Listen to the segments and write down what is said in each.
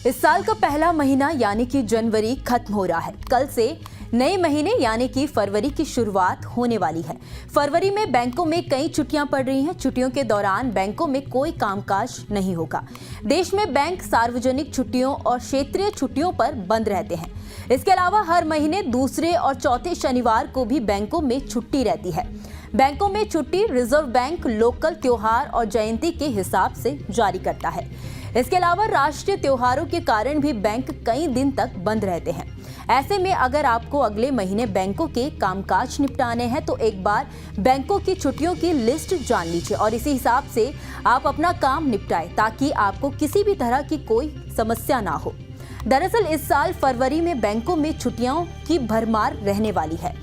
इस साल का पहला महीना यानी कि जनवरी खत्म हो रहा है। कल से नए महीने यानी कि फरवरी की शुरुआत होने वाली है। फरवरी में बैंकों में कई छुट्टियां पड़ रही हैं। छुट्टियों के दौरान बैंकों में कोई कामकाज नहीं होगा। देश में बैंक सार्वजनिक छुट्टियों और क्षेत्रीय छुट्टियों पर बंद रहते हैं। इसके अलावा हर महीने दूसरे और चौथे शनिवार को भी बैंकों में छुट्टी रहती है। बैंकों में छुट्टी रिजर्व बैंक लोकल त्योहार और जयंती के हिसाब से जारी करता है। इसके अलावा राष्ट्रीय त्योहारों के कारण भी बैंक कई दिन तक बंद रहते हैं। ऐसे में अगर आपको अगले महीने बैंकों के कामकाज निपटाने हैं तो एक बार बैंकों की छुट्टियों की लिस्ट जान लीजिए और इसी हिसाब से आप अपना काम निपटाएं ताकि आपको किसी भी तरह की कोई समस्या ना हो। दरअसल इस साल फरवरी में बैंकों में छुट्टियों की भरमार रहने वाली है।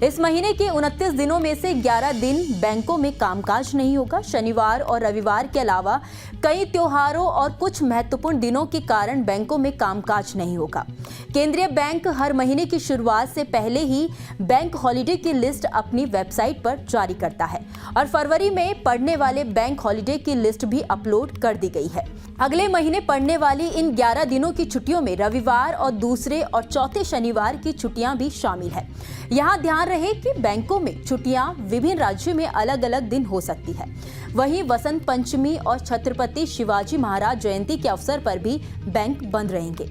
इस महीने के 29 दिनों में से 11 दिन बैंकों में कामकाज नहीं होगा। शनिवार और रविवार के अलावा कई त्योहारों और कुछ महत्वपूर्ण दिनों के कारण बैंकों में कामकाज नहीं होगा। केंद्रीय बैंक हर महीने की शुरुआत से पहले ही बैंक हॉलिडे की लिस्ट अपनी वेबसाइट पर जारी करता है और फरवरी में पड़ने वाले बैंक हॉलिडे की लिस्ट भी अपलोड कर दी गई है। अगले महीने पड़ने वाली इन 11 दिनों की छुट्टियों में रविवार और दूसरे और चौथे शनिवार की छुट्टियां भी शामिल है। यहाँ ध्यान रहे कि बैंकों में छुट्टियां विभिन्न राज्यों में अलग अलग दिन हो सकती है। वहीं वसंत पंचमी और छत्रपति शिवाजी महाराज जयंती के अवसर पर भी बैंक बंद रहेंगे।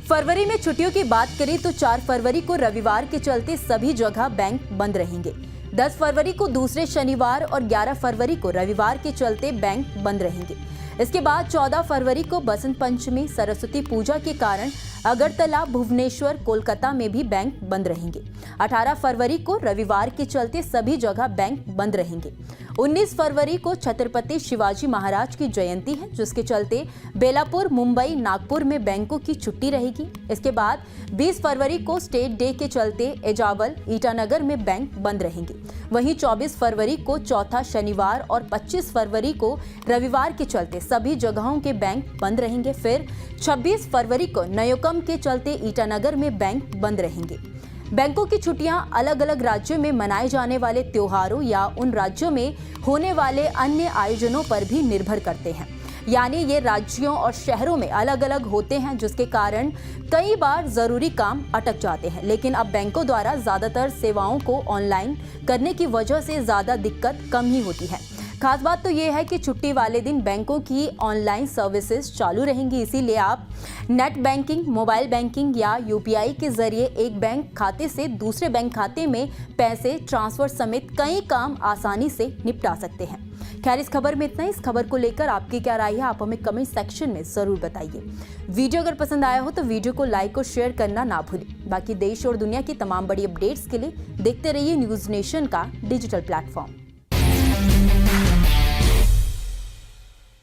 फरवरी में छुट्टियों की बात करें तो 4 फरवरी को रविवार के चलते सभी जगह बैंक बंद रहेंगे। 10 फरवरी को दूसरे शनिवार और 11 फरवरी को रविवार के चलते बैंक बंद रहेंगे। इसके बाद 14 फरवरी को बसंत पंचमी सरस्वती पूजा के कारण अगरतला, भुवनेश्वर, कोलकाता में भी बैंक बंद रहेंगे। 18 फरवरी को रविवार के चलते सभी जगह बैंक बंद रहेंगे। 19 फरवरी को छत्रपति शिवाजी महाराज की जयंती है जिसके चलते बेलापुर, मुंबई, नागपुर में बैंकों की छुट्टी रहेगी। इसके बाद 20 फरवरी को स्टेट डे के चलते एजावल, ईटानगर में बैंक बंद रहेंगे। वहीं 24 फरवरी को चौथा शनिवार और 25 फरवरी को रविवार के चलते सभी जगहों के बैंक बंद रहेंगे। फिर 26 फरवरी को नयोकम के चलते ईटानगर में बैंक बंद रहेंगे। बैंकों की छुट्टियां अलग अलग राज्यों में मनाए जाने वाले त्योहारों या उन राज्यों में होने वाले अन्य आयोजनों पर भी निर्भर करते हैं। यानी ये राज्यों और शहरों में अलग अलग होते हैं जिसके कारण कई बार जरूरी काम अटक जाते हैं। लेकिन अब बैंकों द्वारा ज्यादातर सेवाओं को ऑनलाइन करने की वजह से ज्यादा दिक्कत कम ही होती है। खास बात तो ये है कि छुट्टी वाले दिन बैंकों की ऑनलाइन सर्विसेज चालू रहेंगी। इसीलिए आप नेट बैंकिंग, मोबाइल बैंकिंग या यूपीआई के जरिए एक बैंक खाते से दूसरे बैंक खाते में पैसे ट्रांसफर समेत कई काम आसानी से निपटा सकते हैं। खैर, इस खबर में इतना ही। इस खबर को लेकर आपकी क्या राय है आप हमें कमेंट सेक्शन में जरूर बताइए। वीडियो अगर पसंद आया हो तो वीडियो को लाइक और शेयर करना ना भूलें। बाकी देश और दुनिया की तमाम बड़ी अपडेट्स के लिए देखते रहिए न्यूज़ नेशन का डिजिटल प्लेटफॉर्म।